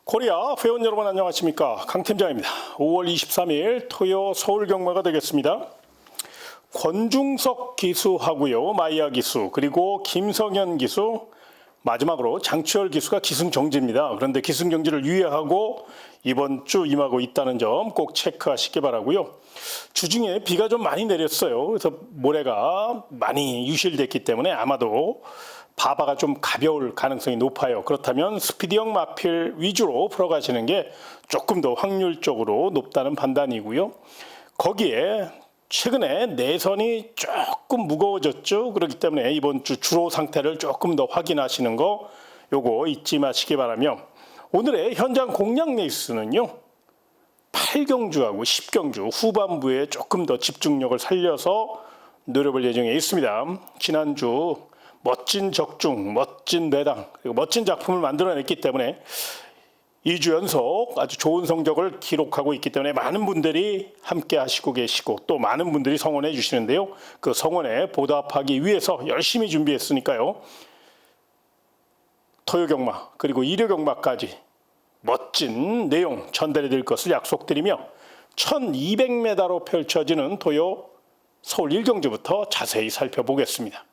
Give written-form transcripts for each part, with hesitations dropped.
코리아 회원 여러분 안녕하십니까, 강팀장입니다. 5월 23일 토요 서울 경마가 되겠습니다. 권중석 기수하고요, 마이야 기수, 그리고 김성현 기수, 마지막으로 장추열 기수가 기승정지입니다. 그런데 기승정지를 유예하고 이번 주 임하고 있다는 점 꼭 체크하시기 바라고요. 주중에 비가 좀 많이 내렸어요. 그래서 모래가 많이 유실됐기 때문에 아마도 바바가 좀 가벼울 가능성이 높아요. 그렇다면 스피디형 마필 위주로 풀어가시는 게 조금 더 확률적으로 높다는 판단이고요. 거기에 최근에 내선이 조금 무거워졌죠. 그렇기 때문에 이번 주 주로 상태를 조금 더 확인하시는 거 요거 잊지 마시기 바라며, 오늘의 현장 공략 레이스는요, 8경주하고 10경주 후반부에 조금 더 집중력을 살려서 노려볼 예정에 있습니다. 지난주 멋진 적중, 멋진 배당, 그리고 멋진 작품을 만들어냈기 때문에 2주 연속 아주 좋은 성적을 기록하고 있기 때문에 많은 분들이 함께 하시고 계시고 또 많은 분들이 성원해 주시는데요. 그 성원에 보답하기 위해서 열심히 준비했으니까요. 토요경마 그리고 일요경마까지 멋진 내용 전달해 드릴 것을 약속드리며 1200m로 펼쳐지는 토요 서울 1경주부터 자세히 살펴보겠습니다.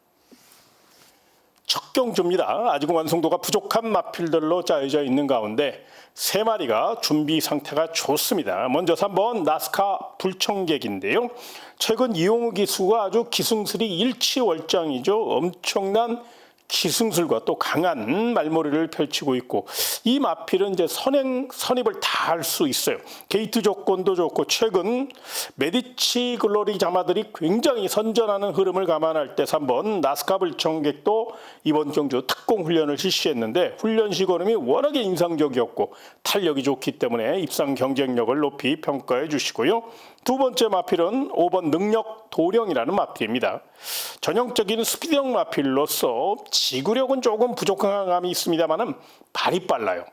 첫 경주입니다. 아직 완성도가 부족한 마필들로 짜여져 있는 가운데 세 마리가 준비 상태가 좋습니다. 먼저 3번 나스카 불청객인데요. 최근 이용우 기수가 아주 기승술이 일치월장이죠. 엄청난 기승술과 또 강한 말머리를 펼치고 있고, 이 마필은 이제 선입을 다 할 수 있어요. 게이트 조건도 좋고, 최근 메디치 글로리 자마들이 굉장히 선전하는 흐름을 감안할 때 3번 나스카 불청객도 이번 경주 특공 훈련을 실시했는데 훈련 시간이 워낙에 인상적이었고 탄력이 좋기 때문에 입상 경쟁력을 높이 평가해 주시고요. 두 번째 마필은 5번 능력 도령이라는 마필입니다. 전형적인 스피드형 마필로서 지구력은 조금 부족한 감이 있습니다만은 발이 빨라요.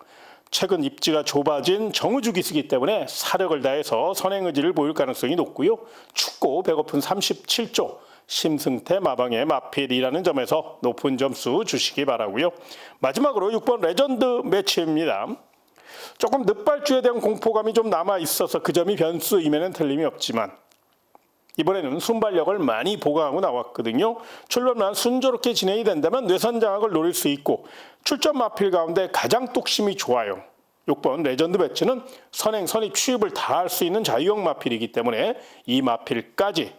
최근 입지가 좁아진 정우주 기수이기 때문에 사력을 다해서 선행 의지를 보일 가능성이 높고요. 춥고 배고픈 37조 심승태 마방의 마필이라는 점에서 높은 점수 주시기 바라고요. 마지막으로 6번 레전드 매치입니다. 조금 늦발주에 대한 공포감이 좀 남아 있어서 그 점이 변수임에는 틀림이 없지만 이번에는 순발력을 많이 보강하고 나왔거든요. 출런만 순조롭게 진행이 된다면 뇌선 장악을 노릴 수 있고 출전 마필 가운데 가장 뚝심이 좋아요. 6번 레전드 배치는 선행, 선입, 취입을 다 할 수 있는 자유형 마필이기 때문에 이 마필까지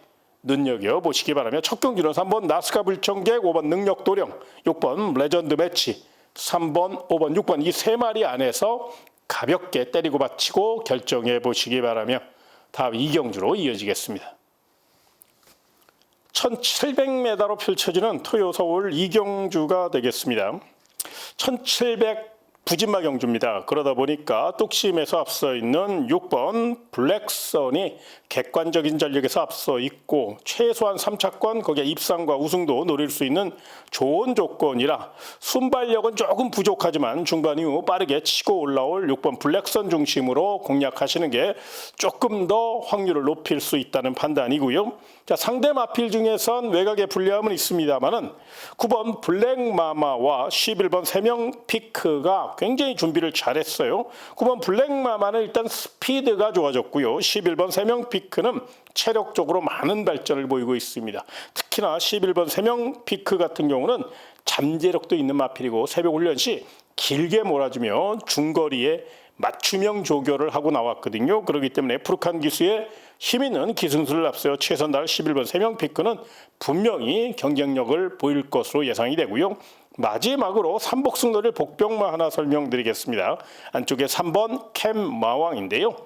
눈여겨보시기 바라며 첫 경주는 3번 나스카 불청객, 5번 능력 도령, 6번 레전드 매치, 3번, 5번, 6번 이 세 마리 안에서 가볍게 때리고 받치고 결정해 보시기 바라며 다음 2경주로 이어지겠습니다. 1700m로 펼쳐지는 토요 서울 2경주가 되겠습니다. 1700 부진마 경주입니다. 그러다 보니까 뚝심에서 앞서 있는 6번 블랙선이 객관적인 전력에서 앞서 있고 최소한 3차권 거기에 입상과 우승도 노릴 수 있는 좋은 조건이라 순발력은 조금 부족하지만 중반 이후 빠르게 치고 올라올 6번 블랙선 중심으로 공략하시는 게 조금 더 확률을 높일 수 있다는 판단이고요. 자, 상대 마필 중에선 외곽에 불리함은 있습니다만은 9번 블랙마마와 11번 세명 피크가 굉장히 준비를 잘했어요. 9번 블랙마마는 일단 스피드가 좋아졌고요. 11번 세명 피크는 체력적으로 많은 발전을 보이고 있습니다. 특히나 11번 세명 피크 같은 경우는 잠재력도 있는 마필이고 새벽 훈련 시 길게 몰아주며 중거리에 맞춤형 조교를 하고 나왔거든요. 그렇기 때문에 프루칸 기수의 힘 있는 기승술을 앞세워 최선 다할 11번 세명 피크는 분명히 경쟁력을 보일 것으로 예상이 되고요. 마지막으로 삼복승 노릴 복병마 하나 설명드리겠습니다. 안쪽에 3번 캠마왕인데요.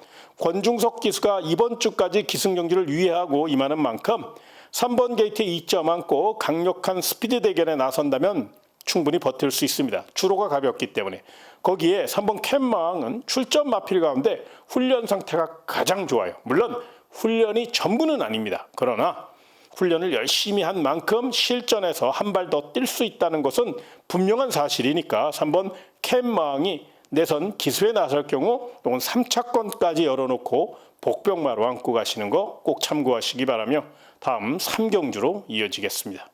권중석 기수가 이번 주까지 기승경주를 유예하고 임하는 만큼 3번 게이트에 2점 안고 강력한 스피드 대결에 나선다면 충분히 버틸 수 있습니다. 주로가 가볍기 때문에. 거기에 3번 캠마왕은 출전 마필 가운데 훈련 상태가 가장 좋아요. 물론 훈련이 전부는 아닙니다. 그러나 훈련을 열심히 한 만큼 실전에서 한 발 더 뛸 수 있다는 것은 분명한 사실이니까 3번 캠마왕이 내선 기수에 나설 경우 이건 3차권까지 열어놓고 복병마로 안고 가시는 거 꼭 참고하시기 바라며 다음 3경주로 이어지겠습니다.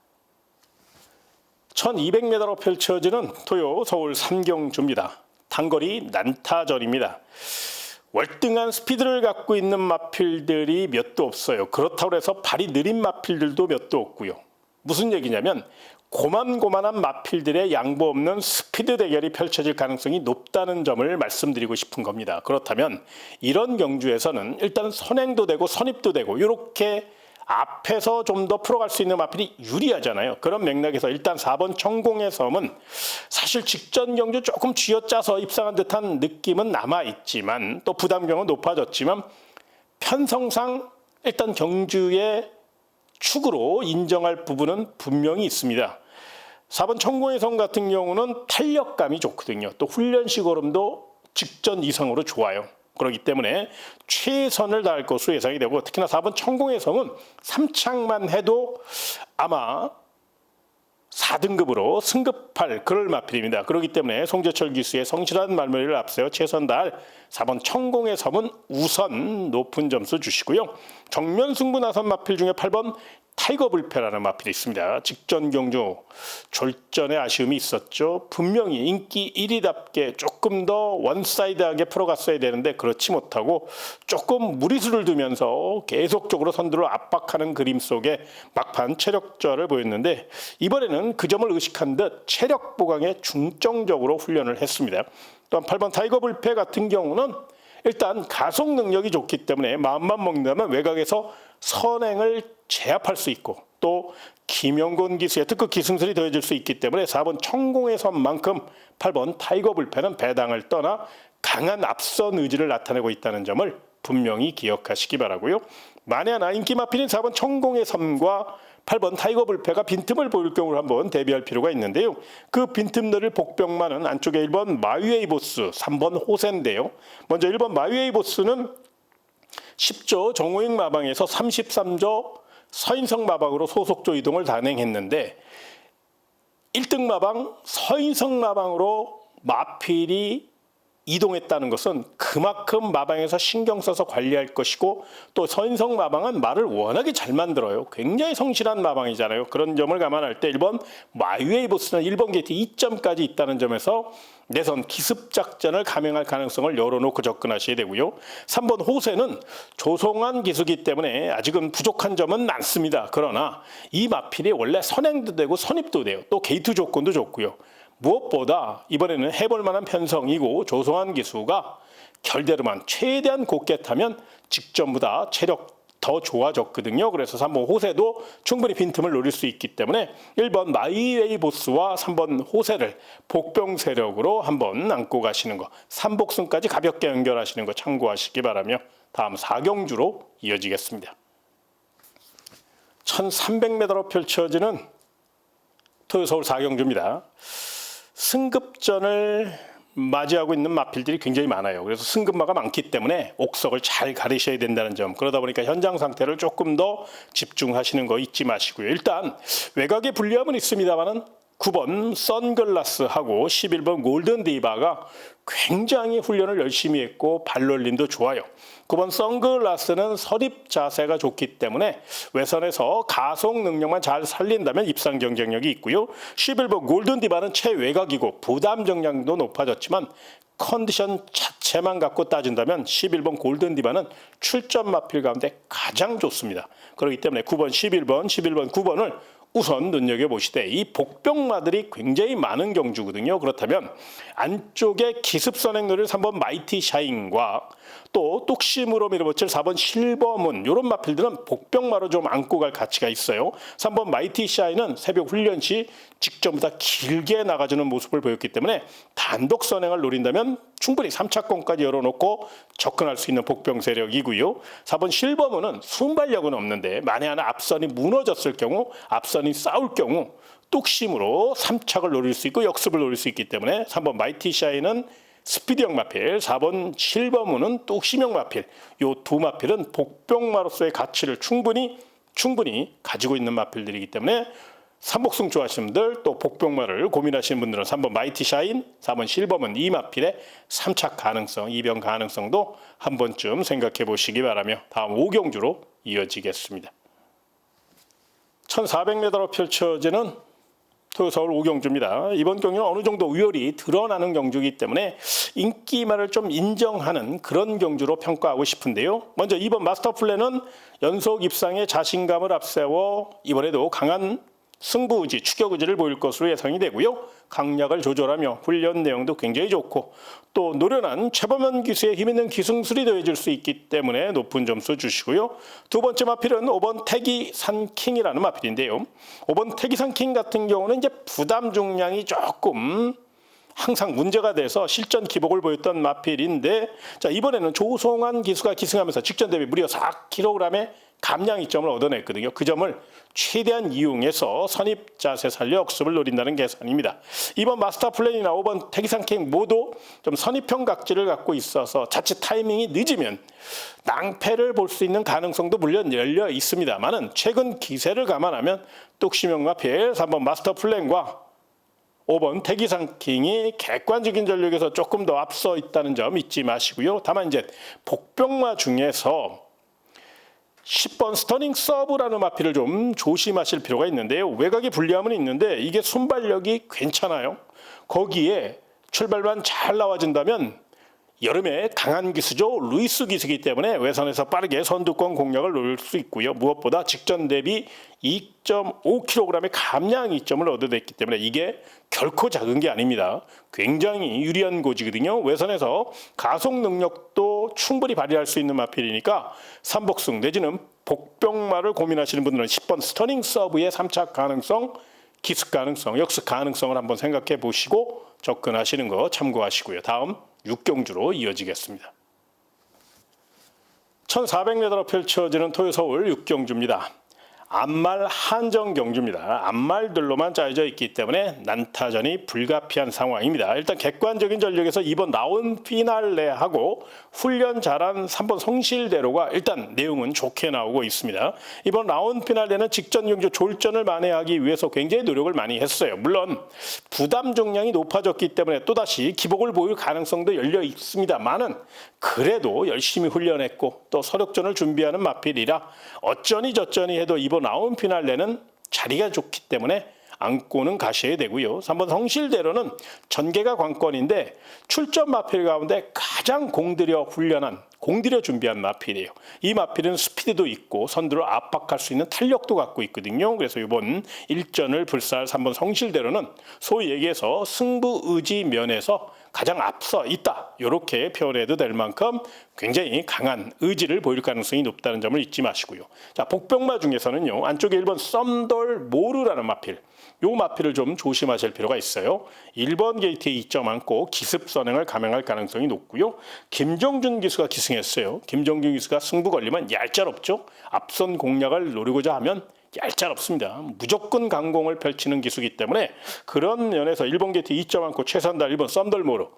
1200m로 펼쳐지는 토요 서울 3경주입니다. 단거리 난타전입니다. 월등한 스피드를 갖고 있는 마필들이 몇도 없어요. 그렇다고 해서 발이 느린 마필들도 몇도 없고요. 무슨 얘기냐면 고만고만한 마필들의 양보 없는 스피드 대결이 펼쳐질 가능성이 높다는 점을 말씀드리고 싶은 겁니다. 그렇다면 이런 경주에서는 일단 선행도 되고 선입도 되고 이렇게 앞에서 좀 더 풀어갈 수 있는 마필이 유리하잖아요. 그런 맥락에서 일단 4번 천공의 섬은 사실 직전 경주 조금 쥐어짜서 입상한 듯한 느낌은 남아있지만 또 부담감은 높아졌지만 편성상 일단 경주의 축으로 인정할 부분은 분명히 있습니다. 4번 천공의 섬 같은 경우는 탄력감이 좋거든요. 또 훈련식 얼음도 직전 이상으로 좋아요. 그렇기 때문에 최선을 다할 것으로 예상이 되고 특히나 4번 천공의 섬은 3착만 해도 아마 4등급으로 승급할 그럴 마필입니다. 그렇기 때문에 송재철 기수의 성실한 말머리를 앞세워 최선 다할 4번 천공의 섬은 우선 높은 점수 주시고요. 정면 승부 나선 마필 중에 8번 타이거 불패라는 마필이 있습니다. 직전 경주 졸전에 아쉬움이 있었죠. 분명히 인기 1위답게 조금 더 원사이드하게 풀어갔어야 되는데 그렇지 못하고 조금 무리수를 두면서 계속적으로 선두를 압박하는 그림 속에 막판 체력저하를 보였는데 이번에는 그 점을 의식한 듯 체력 보강에 중점적으로 훈련을 했습니다. 또한 8번 타이거 불패 같은 경우는 일단 가속 능력이 좋기 때문에 마음만 먹는다면 외곽에서 선행을 제압할 수 있고 또 김영곤 기수의 특급 기승술이 더해질 수 있기 때문에 4번 천공의 섬만큼 8번 타이거 불패는 배당을 떠나 강한 앞선 의지를 나타내고 있다는 점을 분명히 기억하시기 바라고요. 만에 하나 인기 마필인 4번 천공의 섬과 8번 타이거 불패가 빈틈을 보일 경우를 한번 대비할 필요가 있는데요. 그 빈틈들을 복병만은 안쪽에 1번 마유에이 보스, 3번 호세인데요. 먼저 1번 마유에이 보스는 10조 정호익 마방에서 33조 서인성 마방으로 소속조 이동을 단행했는데 1등 마방 서인성 마방으로 마필이 이동했다는 것은 그만큼 마방에서 신경 써서 관리할 것이고 또 서인성 마방은 말을 워낙에 잘 만들어요. 굉장히 성실한 마방이잖아요. 그런 점을 감안할 때 1번 마유에이 보스는 1번 게이트 2점까지 있다는 점에서 내선 기습작전을 감행할 가능성을 열어놓고 접근하셔야 되고요. 3번 호세는 조성한 기수기 때문에 아직은 부족한 점은 많습니다. 그러나 이 마필이 원래 선행도 되고 선입도 돼요. 또 게이트 조건도 좋고요. 무엇보다 이번에는 해볼 만한 편성이고 조성한 기수가 결대로만 최대한 곱게 타면 직전보다 체력 더 좋아졌거든요. 그래서 3번 호세도 충분히 빈틈을 노릴 수 있기 때문에 1번 마이웨이 보스와 3번 호세를 복병 세력으로 한번 안고 가시는 거 3복승까지 가볍게 연결하시는 거 참고하시기 바라며 다음 4경주로 이어지겠습니다. 1300m로 펼쳐지는 토요서울 4경주입니다. 승급전을 맞이하고 있는 마필들이 굉장히 많아요. 그래서 승급마가 많기 때문에 옥석을 잘 가리셔야 된다는 점. 그러다 보니까 현장 상태를 조금 더 집중하시는 거 잊지 마시고요. 일단 외곽에 불리함은 있습니다만은 9번 선글라스하고 11번 골든 디바가 굉장히 훈련을 열심히 했고 발놀림도 좋아요. 9번 선글라스는 서립 자세가 좋기 때문에 외선에서 가속 능력만 잘 살린다면 입상 경쟁력이 있고요. 11번 골든 디바는 최외곽이고 부담 정량도 높아졌지만 컨디션 자체만 갖고 따진다면 11번 골든 디바는 출전 마필 가운데 가장 좋습니다. 그렇기 때문에 9번, 11번, 9번을 우선 눈여겨보시되 이 복병마들이 굉장히 많은 경주거든요. 그렇다면 안쪽에 기습선행놀이를 3번 마이티 샤인과 또 뚝심으로 밀어붙일 4번 실버문 이런 마필들은 복병마로 좀 안고 갈 가치가 있어요. 3번 마이티 샤인은 새벽 훈련 시 직전보다 길게 나가주는 모습을 보였기 때문에 단독 선행을 노린다면 충분히 3차권까지 열어놓고 접근할 수 있는 복병 세력이고요. 4번 실버문은 순발력은 없는데 만에 하나 앞선이 무너졌을 경우 앞선이 싸울 경우 뚝심으로 3착을 노릴 수 있고 역습을 노릴 수 있기 때문에 3번 마이티 샤인은 스피드형 마필, 4번 실버문은 뚝심형 마필. 이 두 마필은 복병마로서의 가치를 충분히 가지고 있는 마필들이기 때문에 삼복승 좋아하시는 분들 또 복병마를 고민하시는 분들은 3번 마이티 샤인, 4번 실버문 이 마필의 3착 가능성, 이변 가능성도 한 번쯤 생각해 보시기 바라며 다음 5경주로 이어지겠습니다. 1400m로 펼쳐지는 토요서울 5경주입니다. 이번 경주는 어느 정도 우열이 드러나는 경주이기 때문에 인기말을 좀 인정하는 그런 경주로 평가하고 싶은데요. 먼저 2번 마스터플랜은 연속 입상에 자신감을 앞세워 이번에도 강한 승부 의지, 추격 의지를 보일 것으로 예상이 되고요. 강약을 조절하며 훈련 내용도 굉장히 좋고 또 노련한 최범현 기수의 힘있는 기승술이 더해질 수 있기 때문에 높은 점수 주시고요. 두 번째 마필은 5번 태기산킹이라는 마필인데요. 5번 태기산킹 같은 경우는 이제 부담 중량이 조금 항상 문제가 돼서 실전 기복을 보였던 마필인데, 자, 이번에는 조성환 기수가 기승하면서 직전 대비 무려 4kg의 감량 이점을 얻어냈거든요. 그 점을 최대한 이용해서 선입 자세 살려 역습을 노린다는 계산입니다. 이번 마스터 플랜이나 5번 태기상킹 모두 좀 선입형 각질을 갖고 있어서 자칫 타이밍이 늦으면 낭패를 볼 수 있는 가능성도 물론 열려 있습니다만은 최근 기세를 감안하면 뚝심형 마필 3번 마스터 플랜과 5번 태기상킹이 객관적인 전력에서 조금 더 앞서 있다는 점 잊지 마시고요. 다만 이제 복병마 중에서 10번 스터닝 서브라는 마필을 좀 조심하실 필요가 있는데요. 외곽에 불리함은 있는데 이게 순발력이 괜찮아요. 거기에 출발만 잘 나와준다면 여름에 강한 기수죠. 루이스 기수이기 때문에 외선에서 빠르게 선두권 공략을 노릴 수 있고요. 무엇보다 직전 대비 2.5kg의 감량 이점을 얻어냈기 때문에 이게 결코 작은 게 아닙니다. 굉장히 유리한 고지거든요. 외선에서 가속 능력도 충분히 발휘할 수 있는 마필이니까 삼복승 내지는 복병마를 고민하시는 분들은 10번 스터닝 서브의 3차 가능성, 기습 가능성, 역습 가능성을 한번 생각해 보시고 접근하시는 거 참고하시고요. 다음 6경주로 이어지겠습니다. 1400m로 펼쳐지는 토요서울 6경주입니다. 앞말 한정 경주입니다. 앞말들로만 짜여져 있기 때문에 난타전이 불가피한 상황입니다. 일단 객관적인 전력에서 2번 나온 피날레하고 훈련 잘한 3번 성실대로가 일단 내용은 좋게 나오고 있습니다. 이번 나온 피날레는 직전 경주 졸전을 만회하기 위해서 굉장히 노력을 많이 했어요. 물론 부담 중량이 높아졌기 때문에 또다시 기복을 보일 가능성도 열려 있습니다만은 그래도 열심히 훈련했고 또 서력전을 준비하는 마필이라 어쩌니 저쩌니 해도 이번 나온 피날레는 자리가 좋기 때문에 안고는 가셔야 되고요. 3번 성실대로는 전개가 관건인데 출전 마필 가운데 가장 공들여 훈련한, 공들여 준비한 마필이에요. 이 마필은 스피드도 있고 선두를 압박할 수 있는 탄력도 갖고 있거든요. 그래서 이번 일전을 불사할 3번 성실대로는 소위 얘기해서 승부 의지 면에서 가장 앞서 있다. 이렇게 표현해도 될 만큼 굉장히 강한 의지를 보일 가능성이 높다는 점을 잊지 마시고요. 자, 복병마 중에서는요. 안쪽에 1번 썸돌 모르라는 마필. 요 마필을 좀 조심하실 필요가 있어요. 1번 게이트에 2점 안고 기습 선행을 감행할 가능성이 높고요. 김정준 기수가 기승했어요. 김정준 기수가 승부 걸리면 얄짤없죠. 앞선 공략을 노리고자 하면 얄짤없습니다. 무조건 강공을 펼치는 기수이기 때문에 그런 면에서 1번 게이트 2점 안고 최선달 1번 썸덜모로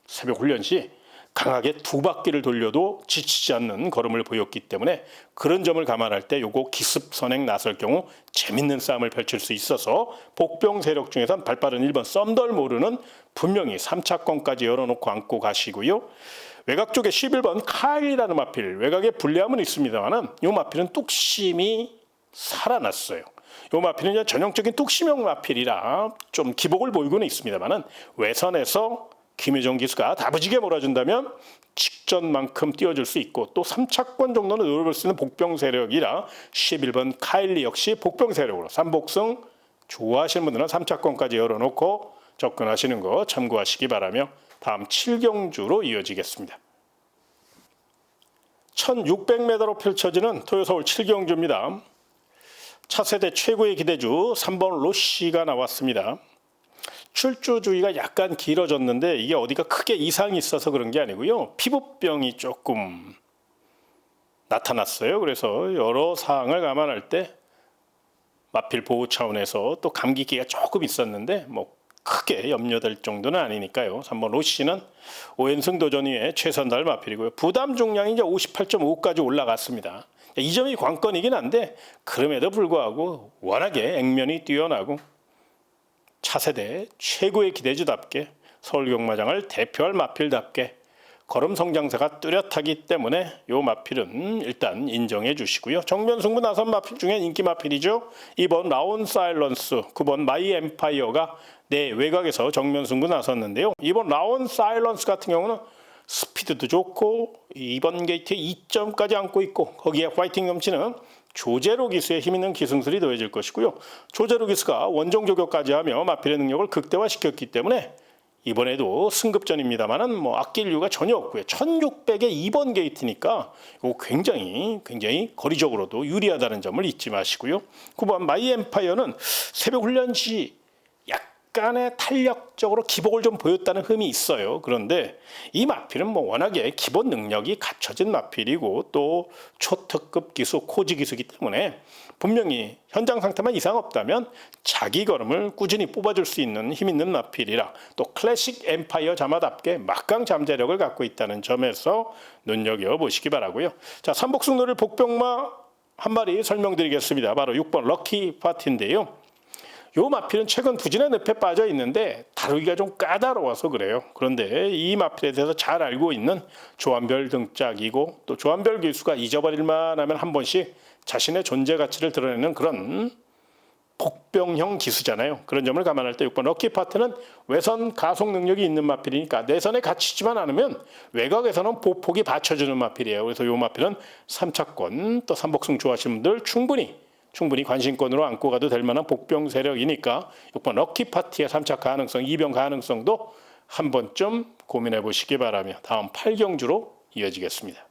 새벽 훈련 시 강하게 두 바퀴를 돌려도 지치지 않는 걸음을 보였기 때문에 그런 점을 감안할 때 요거 기습 선행 나설 경우 재밌는 싸움을 펼칠 수 있어서 복병 세력 중에선 발빠른 1번 썸덜모르는 분명히 3차권까지 열어놓고 안고 가시고요. 외곽 쪽에 11번 카일이라는 마필, 외곽에 불리함은 있습니다만은 요 마필은 뚝심이 살아났어요. 요 마필은 이제 전형적인 뚝심형 마필이라 좀 기복을 보이고는 있습니다만은 외선에서 김효정 기수가 다부지게 몰아준다면 직전만큼 띄워줄 수 있고 또 3차권 정도는 노려볼 수 있는 복병 세력이라 11번 카일리 역시 복병 세력으로 3복승 좋아하시는 분들은 3차권까지 열어놓고 접근하시는 거 참고하시기 바라며 다음 7경주로 이어지겠습니다. 1600m로 펼쳐지는 토요서울 7경주입니다. 차세대 최고의 기대주 3번 로시가 나왔습니다. 출주주의가 약간 길어졌는데 이게 어디가 크게 이상이 있어서 그런 게 아니고요. 피부병이 조금 나타났어요. 그래서 여러 사항을 감안할 때 마필 보호 차원에서 또 감기기가 조금 있었는데 뭐 크게 염려될 정도는 아니니까요. 3번 로시는 5연승 도전 이후에 최선달 마필이고요. 부담 중량이 이제 58.5까지 올라갔습니다. 이 점이 관건이긴 한데 그럼에도 불구하고 워낙에 액면이 뛰어나고 차세대 최고의 기대주답게 서울경마장을 대표할 마필답게 걸음 성장세가 뚜렷하기 때문에 요 마필은 일단 인정해 주시고요. 정면 승부 나선 마필 중에 인기 마필이죠. 2번 라온 사일런스, 9번 마이 엠파이어가 외곽에서 정면 승부 나섰는데요. 2번 라온 사일런스 같은 경우는 스피드도 좋고 2번 게이트에 2점까지 안고 있고 거기에 파이팅 넘치는 조제로 기수의 힘있는 기승술이 더해질 것이고요. 조제로 기수가 원정 조격까지 하며 마필의 능력을 극대화시켰기 때문에 이번에도 승급전입니다만은 아낄 이유가 전혀 없고요. 1600의 2번 게이트니까 이거 굉장히 거리적으로도 유리하다는 점을 잊지 마시고요. 9번 마이 엠파이어는 새벽 훈련 시 약간의 탄력적으로 기복을 좀 보였다는 흠이 있어요. 그런데 이 마필은 워낙에 기본 능력이 갖춰진 마필이고 또 초특급 기수, 코지 기수이기 때문에 분명히 현장 상태만 이상 없다면 자기 걸음을 꾸준히 뽑아줄 수 있는 힘 있는 마필이라 또 클래식 엠파이어 자마답게 막강 잠재력을 갖고 있다는 점에서 눈여겨보시기 바라고요. 자, 삼복승놀이 복병마 한 마리 설명드리겠습니다. 바로 6번 럭키 파티인데요. 요 마필은 최근 부진의 늪에 빠져 있는데 다루기가 좀 까다로워서 그래요. 그런데 이 마필에 대해서 잘 알고 있는 조한별 등짝이고 또 조한별 기수가 잊어버릴만 하면 한 번씩 자신의 존재 가치를 드러내는 그런 복병형 기수잖아요. 그런 점을 감안할 때 6번 럭키 파트는 외선 가속 능력이 있는 마필이니까 내선에 갇히지만 않으면 외곽에서는 보폭이 받쳐주는 마필이에요. 그래서 이 마필은 3차권 또 삼복승 좋아하시는 분들 충분히 관심권으로 안고 가도 될 만한 복병 세력이니까 6번 럭키 파티의 3차 가능성, 2병 가능성도 한 번쯤 고민해 보시기 바라며 다음 8경주로 이어지겠습니다.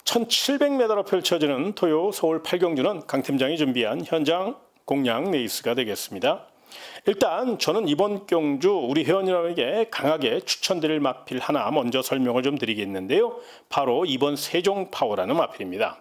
1700m로 펼쳐지는 토요 서울 8경주는 강 팀장이 준비한 현장 공략 레이스가 되겠습니다. 일단 저는 이번 경주 우리 회원 여러분에게 강하게 추천드릴 마필 하나 먼저 설명을 좀 드리겠는데요. 바로 2번 세종파워라는 마필입니다.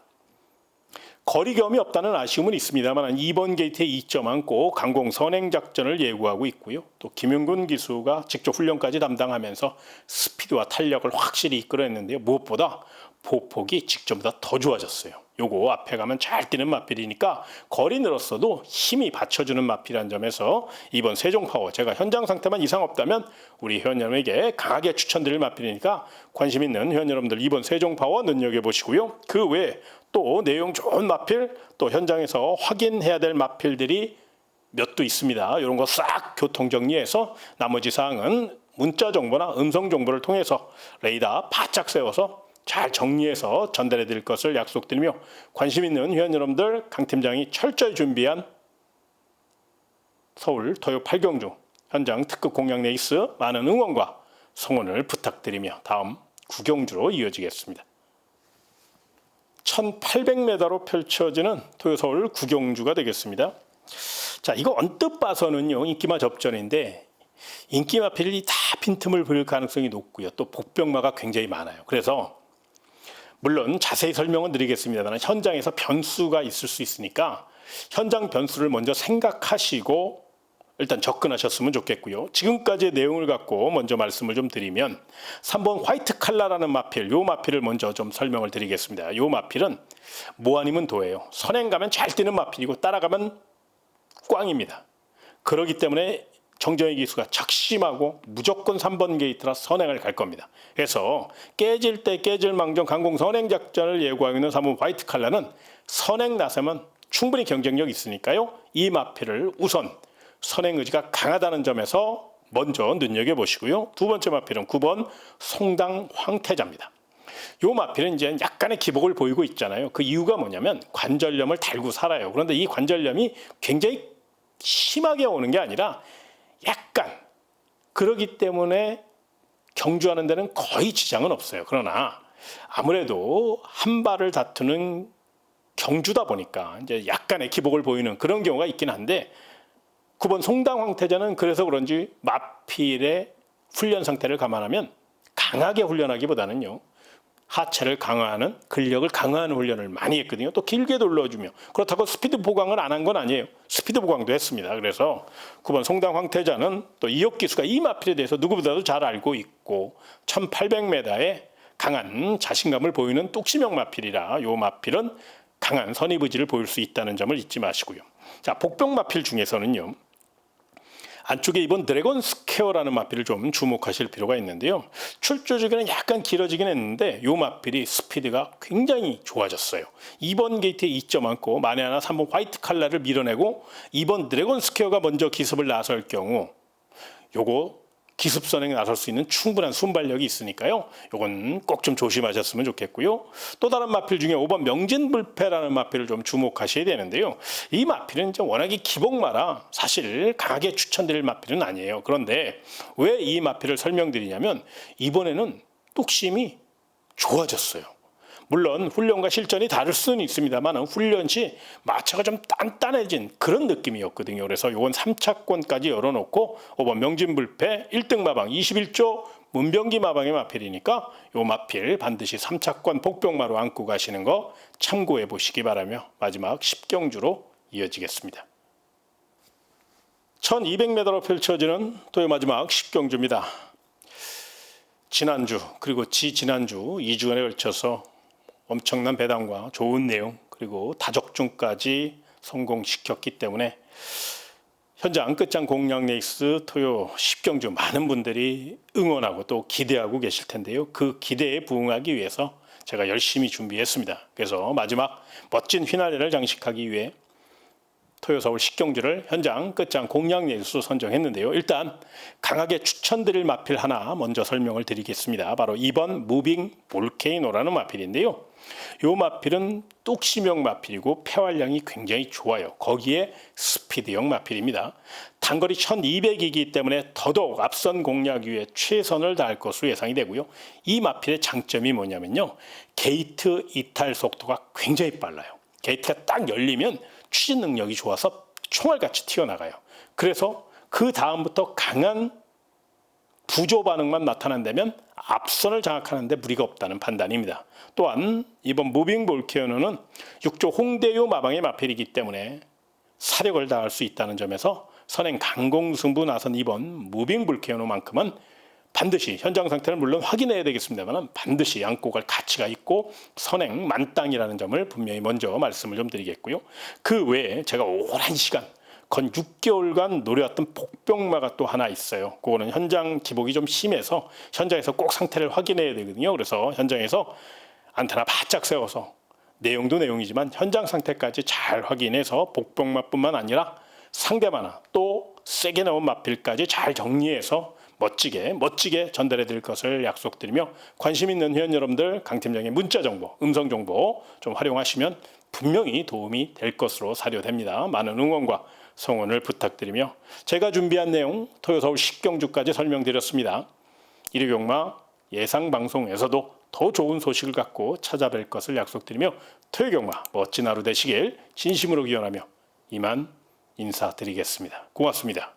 거리겸이 없다는 아쉬움은 있습니다만 2번 게이트에 2점 안고 강공 선행 작전을 예고하고 있고요. 또 김윤근 기수가 직접 훈련까지 담당하면서 스피드와 탄력을 확실히 이끌어냈는데요. 무엇보다 보폭이 직전보다 더 좋아졌어요. 요거 앞에 가면 잘 뛰는 마필이니까 거리 늘었어도 힘이 받쳐주는 마필이라는 점에서 이번 세종파워 제가 현장 상태만 이상 없다면 우리 회원 여러분에게 강하게 추천드릴 마필이니까 관심 있는 회원 여러분들 이번 세종파워 눈여겨보시고요. 그 외에 또 내용 좋은 마필 또 현장에서 확인해야 될 마필들이 몇 도 있습니다. 이런 거 싹 교통 정리해서 나머지 사항은 문자 정보나 음성 정보를 통해서 레이더 바짝 세워서 잘 정리해서 전달해 드릴 것을 약속드리며 관심 있는 회원 여러분들 강 팀장이 철저히 준비한 서울 토요 8경주 현장 특급 공략 레이스 많은 응원과 성원을 부탁드리며 다음 9경주로 이어지겠습니다. 1800m로 펼쳐지는 토요 서울 9경주가 되겠습니다. 자, 이거 언뜻 봐서는요 인기마 접전인데 인기마 필이 다 빈틈을 부릴 가능성이 높고요. 또 복병마가 굉장히 많아요. 그래서 물론 자세히 설명은 드리겠습니다만 현장에서 변수가 있을 수 있으니까 현장 변수를 먼저 생각하시고 일단 접근하셨으면 좋겠고요. 지금까지의 내용을 갖고 먼저 말씀을 좀 드리면 3번 화이트 칼라라는 마필, 요 마필을 먼저 좀 설명을 드리겠습니다. 요 마필은 뭐 아니면 도예요. 선행 가면 잘 뛰는 마필이고 따라가면 꽝입니다. 그렇기 때문에 정정희 기수가 작심하고 무조건 3번 게이트라 선행을 갈 겁니다. 그래서 깨질 때 깨질 망정 강공 선행 작전을 예고하고 있는 3번 화이트 칼라는 선행 나서면 충분히 경쟁력 있으니까요. 이 마필을 우선 선행 의지가 강하다는 점에서 먼저 눈여겨보시고요. 두 번째 마필은 9번 송당 황태자입니다. 요 마필은 이제 약간의 기복을 보이고 있잖아요. 그 이유가 뭐냐면 관절염을 달고 살아요. 그런데 이 관절염이 굉장히 심하게 오는 게 아니라 약간 그러기 때문에 경주하는 데는 거의 지장은 없어요. 그러나 아무래도 한 발을 다투는 경주다 보니까 이제 약간의 기복을 보이는 그런 경우가 있긴 한데 9번 송당 황태자는 그래서 그런지 마필의 훈련 상태를 감안하면 강하게 훈련하기보다는요. 하체를 강화하는 근력을 강화하는 훈련을 많이 했거든요. 또 길게 돌려주며 그렇다고 스피드 보강을 안 한 건 아니에요. 스피드 보강도 했습니다. 그래서 9번 송당 황태자는 또 이혁 기수가 이 마필에 대해서 누구보다도 잘 알고 있고 1800m에 강한 자신감을 보이는 뚝심형 마필이라 이 마필은 강한 선입 의지를 보일 수 있다는 점을 잊지 마시고요. 자, 복병 마필 중에서는요. 안쪽에 이번 드래곤 스퀘어라는 마필을 좀 주목하실 필요가 있는데요. 출조 주기는 약간 길어지긴 했는데 이 마필이 스피드가 굉장히 좋아졌어요. 2번 게이트에 2점 안고 만에 하나 3번 화이트 칼라를 밀어내고 2번 드래곤 스퀘어가 먼저 기습을 나설 경우 요거 기습 선행에 나설 수 있는 충분한 순발력이 있으니까요. 요건 꼭 좀 조심하셨으면 좋겠고요. 또 다른 마필 중에 5번 명진불패라는 마필을 좀 주목하셔야 되는데요. 이 마필은 이제 워낙에 기복마라 사실 강하게 추천드릴 마필은 아니에요. 그런데 왜 이 마필을 설명드리냐면 이번에는 뚝심이 좋아졌어요. 물론 훈련과 실전이 다를 수는 있습니다만 훈련 시 마차가 좀 단단해진 그런 느낌이었거든요. 그래서 이건 3차권까지 열어놓고 5번 명진불패 1등 마방 21조 문병기 마방의 마필이니까 이 마필 반드시 3차권 복병마로 안고 가시는 거 참고해 보시기 바라며 마지막 10경주로 이어지겠습니다. 1200m로 펼쳐지는 토요 마지막 10경주입니다. 지난주 그리고 지난주 2주간에 걸쳐서 엄청난 배당과 좋은 내용 그리고 다적중까지 성공시켰기 때문에 현장 끝장 공략 레이스 토요 10경주 많은 분들이 응원하고 또 기대하고 계실 텐데요. 그 기대에 부응하기 위해서 제가 열심히 준비했습니다. 그래서 마지막 멋진 휘날레를 장식하기 위해 토요 서울 10경주를 현장 끝장 공략 레이스로 선정했는데요. 일단 강하게 추천드릴 마필 하나 먼저 설명을 드리겠습니다. 바로 2번 무빙 볼케이노라는 마필인데요. 이 마필은 뚝심형 마필이고 폐활량이 굉장히 좋아요. 거기에 스피드형 마필입니다. 단거리 1200이기 때문에 더더욱 앞선 공략 위에 최선을 다할 것으로 예상이 되고요. 이 마필의 장점이 뭐냐면요. 게이트 이탈 속도가 굉장히 빨라요. 게이트가 딱 열리면 추진 능력이 좋아서 총알같이 튀어나가요. 그래서 그 다음부터 강한 부조 반응만 나타난다면 앞선을 장악하는 데 무리가 없다는 판단입니다. 또한 이번 무빙 볼케이노는 6조 홍대요 마방의 마필이기 때문에 사력을 다할 수 있다는 점에서 선행 강공승부 나선 이번 무빙 볼케이노만큼은 반드시 현장 상태를 물론 확인해야 되겠습니다만 반드시 안고 갈 가치가 있고 선행 만땅이라는 점을 분명히 먼저 말씀을 좀 드리겠고요. 그 외에 제가 오랜 시간 건 6개월간 노려왔던 복병마가 또 하나 있어요. 그거는 현장 기복이 좀 심해서 현장에서 꼭 상태를 확인해야 되거든요. 그래서 현장에서 안테나 바짝 세워서 내용도 내용이지만 현장 상태까지 잘 확인해서 복병마뿐만 아니라 상대마나 또 세게 나온 마필까지 잘 정리해서 멋지게 전달해 드릴 것을 약속드리며 관심 있는 회원 여러분들 강 팀장의 문자 정보, 음성 정보 좀 활용하시면 분명히 도움이 될 것으로 사료됩니다. 많은 응원과 성원을 부탁드리며 제가 준비한 내용 토요 서울 10경주까지 설명드렸습니다. 일요경마 예상 방송에서도 더 좋은 소식을 갖고 찾아뵐 것을 약속드리며 토요경마 멋진 하루 되시길 진심으로 기원하며 이만 인사드리겠습니다. 고맙습니다.